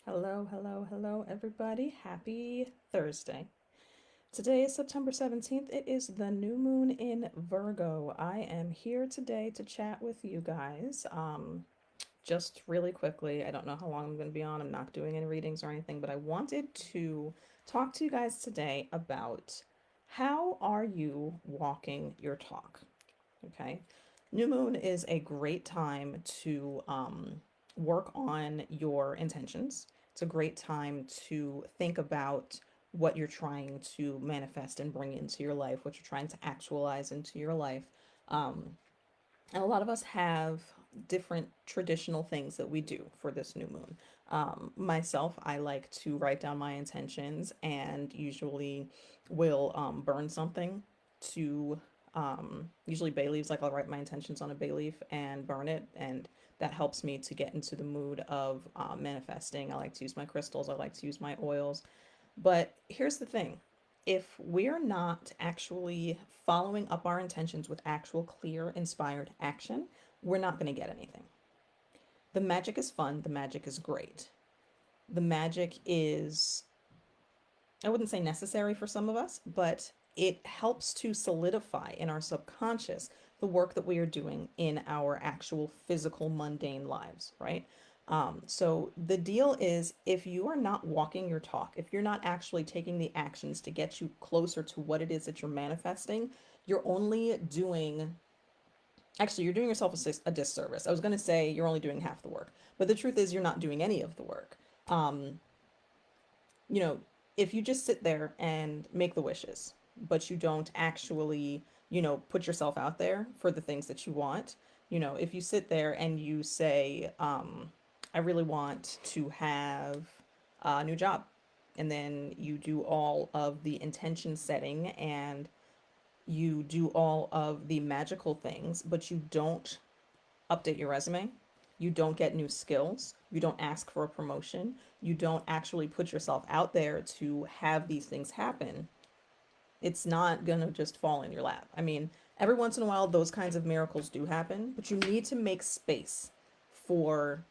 Hello, hello, hello, everybody. Happy Thursday. Today is September 17th. It is the new moon in Virgo. I am here today to chat with you guys. Just really quickly, I don't know how long I'm going to be on. I'm not doing any readings or anything, but I wanted to talk to you guys today about how are you walking your talk? Okay. New moon is a great time to work on your intentions. It's a great time to think about what you're trying to manifest and bring into your life, what you're trying to actualize into your life. Um, and a lot of us have different traditional things that we do for this new moon. Myself, I like to write down my intentions and usually will burn something to usually bay leaves. Like I'll write my intentions on a bay leaf and burn it, and that helps me to get into the mood of manifesting. I like to use my crystals, I like to use my oils. But here's the thing, if we're not actually following up our intentions with actual, clear, inspired action, we're not going to get anything. The magic is fun, the magic is great. The magic is, I wouldn't say necessary for some of us, but it helps to solidify in our subconscious the work that we are doing in our actual physical mundane lives, right? So the deal is if you are not walking your talk, if you're not actually taking the actions to get you closer to what it is that you're manifesting, you're only doing, actually, you're doing yourself a disservice. I was going to say you're only doing half the work, but the truth is you're not doing any of the work. Um, you know, if you just sit there and make the wishes, but you don't actually, put yourself out there for the things that you want, if you sit there and you say, I really want to have a new job, and then you do all of the intention setting and you do all of the magical things, but you don't update your resume, you don't get new skills, you don't ask for a promotion, you don't actually put yourself out there to have these things happen, it's not going to just fall in your lap. I mean, every once in a while, those kinds of miracles do happen, but you need to make space for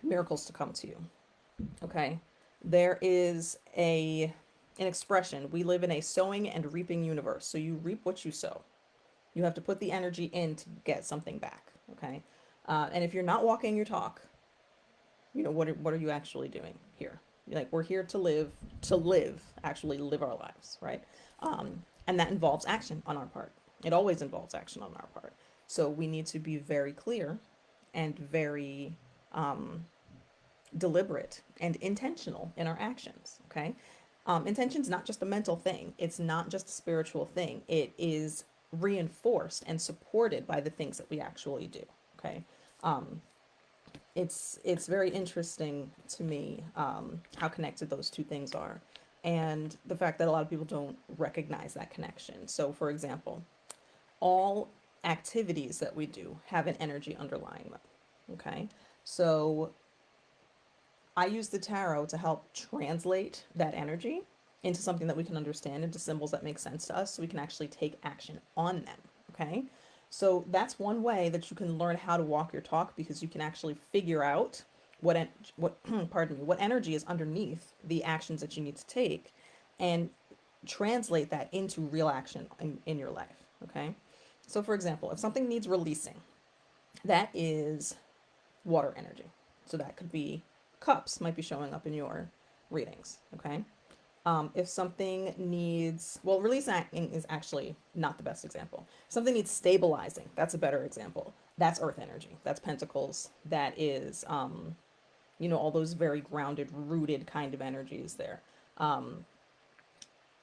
miracles to come to you. Okay. There is an expression. We live in a sowing and reaping universe. So you reap what you sow. You have to put the energy in to get something back. Okay. And if you're not walking your talk, what are you actually doing here? Like, we're here to live, actually live our lives, right? And that involves action on our part. It always involves action on our part. So we need to be very clear and very deliberate and intentional in our actions. Okay. Intention's not just a mental thing. It's not just a spiritual thing. It is reinforced and supported by the things that we actually do. Okay. It's very interesting to me, how connected those two things are, and the fact that a lot of people don't recognize that connection. So, for example, all activities that we do have an energy underlying them. Okay, so I use the tarot to help translate that energy into something that we can understand, into symbols that make sense to us, so we can actually take action on them. Okay. So that's one way that you can learn how to walk your talk, because you can actually figure out what pardon me, what energy is underneath the actions that you need to take, and translate that into real action in your life. Okay. So for example, if something needs releasing, that is water energy. So that could be cups might be showing up in your readings. Okay. If something needs, well, release acting is actually not the best example. If something needs stabilizing, that's a better example. That's earth energy. That's pentacles. That is, all those very grounded, rooted kind of energies there. Um,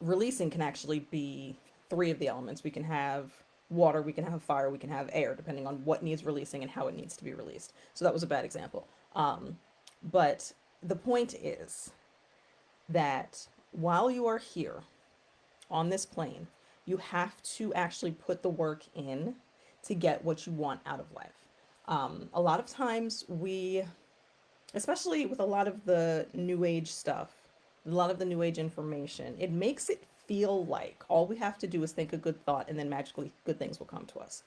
Releasing can actually be three of the elements. We can have water, we can have fire, we can have air, depending on what needs releasing and how it needs to be released. So that was a bad example. But the point is that while you are here on this plane, you have to actually put the work in to get what you want out of life. A lot of times especially with a lot of the new age stuff, a lot of the new age information, it makes it feel like all we have to do is think a good thought and then magically good things will come to us.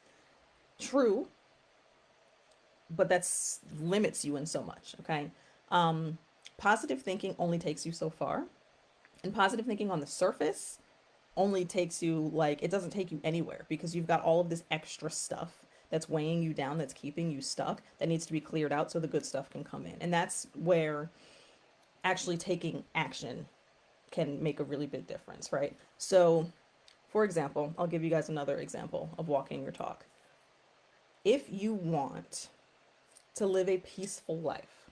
True, but that's limits you in so much. Okay. positive thinking only takes you so far. And positive thinking on the surface only takes you, like, it doesn't take you anywhere because you've got all of this extra stuff that's weighing you down, that's keeping you stuck, that needs to be cleared out so the good stuff can come in. And that's where actually taking action can make a really big difference, right? So, for example, I'll give you guys another example of walking your talk. If you want to live a peaceful life,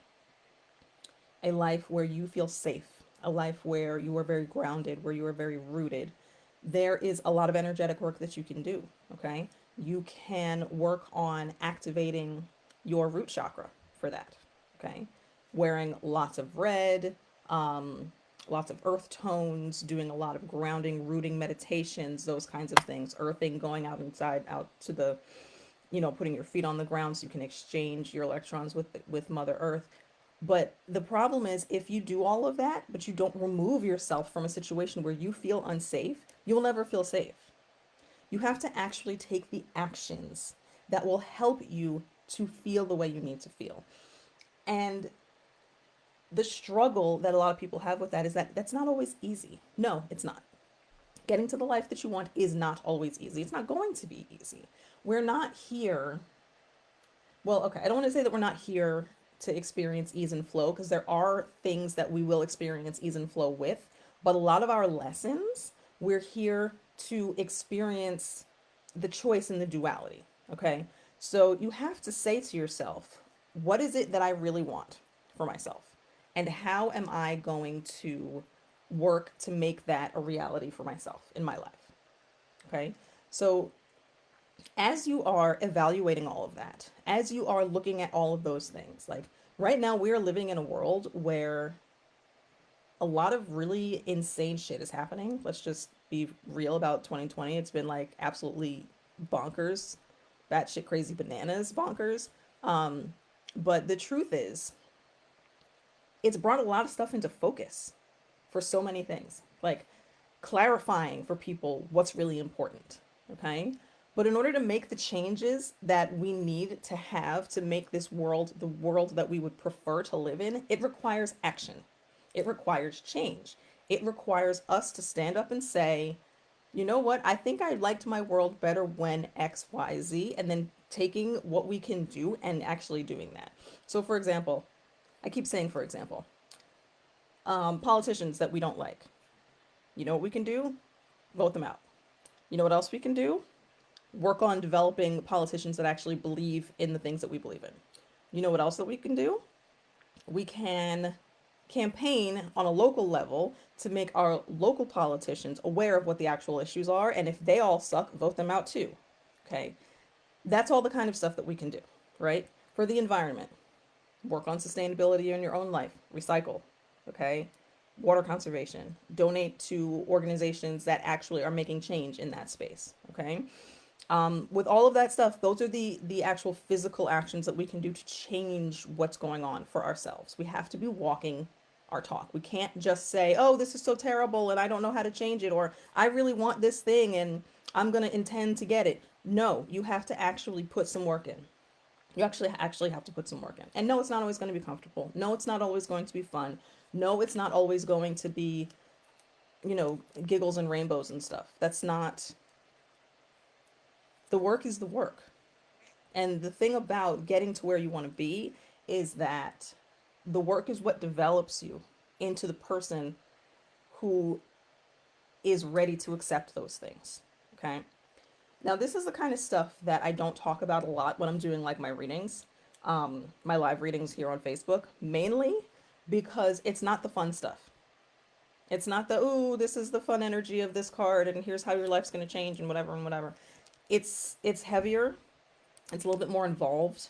a life where you feel safe, a life where you are very grounded, where you are very rooted, there is a lot of energetic work that you can do. Okay. You can work on activating your root chakra for that. Okay. Wearing lots of red, lots of earth tones, doing a lot of grounding, rooting meditations, those kinds of things, earthing, going out inside, out to the, putting your feet on the ground so you can exchange your electrons with Mother Earth. But the problem is, if you do all of that, but you don't remove yourself from a situation where you feel unsafe, you'll never feel safe. You have to actually take the actions that will help you to feel the way you need to feel. And the struggle that a lot of people have with that is that that's not always easy. No, it's not. Getting to the life that you want is not always easy. It's not going to be easy. We're not here. Well, okay, I don't want to say that we're not here to experience ease and flow, because there are things that we will experience ease and flow with, but a lot of our lessons, we're here to experience the choice and the duality. Okay. So you have to say to yourself, what is it that I really want for myself? And how am I going to work to make that a reality for myself in my life? Okay. So as you are evaluating all of that, as you are looking at all of those things, like right now, we are living in a world where a lot of really insane shit is happening. Let's just be real about 2020. It's been like absolutely bonkers, batshit crazy bananas bonkers. But the truth is, it's brought a lot of stuff into focus for so many things, like clarifying for people what's really important. Okay. But in order to make the changes that we need to have to make this world the world that we would prefer to live in, it requires action. It requires change. It requires us to stand up and say, you know what? I think I liked my world better when X, Y, Z, and then taking what we can do and actually doing that. So, for example, I keep saying, for example, politicians that we don't like. You know what we can do? Vote them out. You know what else we can do? Work on developing politicians that actually believe in the things that we believe in. You know what else that we can do? We can campaign on a local level to make our local politicians aware of what the actual issues are. And if they all suck, vote them out too. Okay. That's all the kind of stuff that we can do, right? For the environment, work on sustainability in your own life, recycle. Okay. Water conservation, donate to organizations that actually are making change in that space. Okay. With all of that stuff, those are the actual physical actions that we can do to change what's going on for ourselves. We have to be walking our talk. We can't just say, oh, this is so terrible and I don't know how to change it, or I really want this thing and I'm going to intend to get it. No, you have to actually put some work in. You actually have to put some work in. And no, it's not always going to be comfortable. No, it's not always going to be fun. No, it's not always going to be, giggles and rainbows and stuff. That's not, the work is the work. And the thing about getting to where you want to be is that the work is what develops you into the person who is ready to accept those things. Okay. Now, this is the kind of stuff that I don't talk about a lot when I'm doing like my readings, my live readings here on Facebook, mainly because it's not the fun stuff. It's not the, ooh, this is the fun energy of this card and here's how your life's going to change and whatever and whatever. It's heavier. It's a little bit more involved.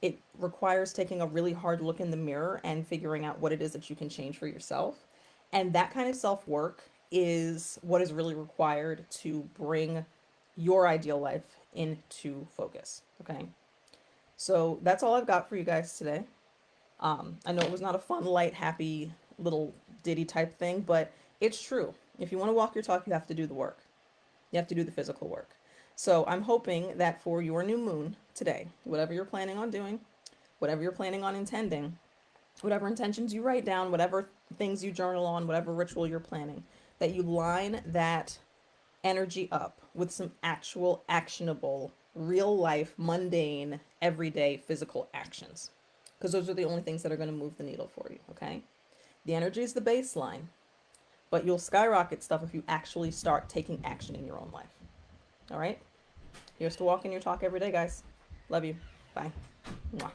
It requires taking a really hard look in the mirror and figuring out what it is that you can change for yourself. And that kind of self-work is what is really required to bring your ideal life into focus. Okay. So that's all I've got for you guys today. I know it was not a fun, light, happy little ditty type thing, but it's true. If you want to walk your talk, you have to do the work. You have to do the physical work. So I'm hoping that for your new moon today, whatever you're planning on doing, whatever you're planning on intending, whatever intentions you write down, whatever things you journal on, whatever ritual you're planning, that you line that energy up with some actual, actionable, real life, mundane, everyday physical actions. Because those are the only things that are going to move the needle for you, okay? The energy is the baseline, but you'll skyrocket stuff if you actually start taking action in your own life. All right? Here's to walking your talk every day, guys. Love you. Bye. Mwah.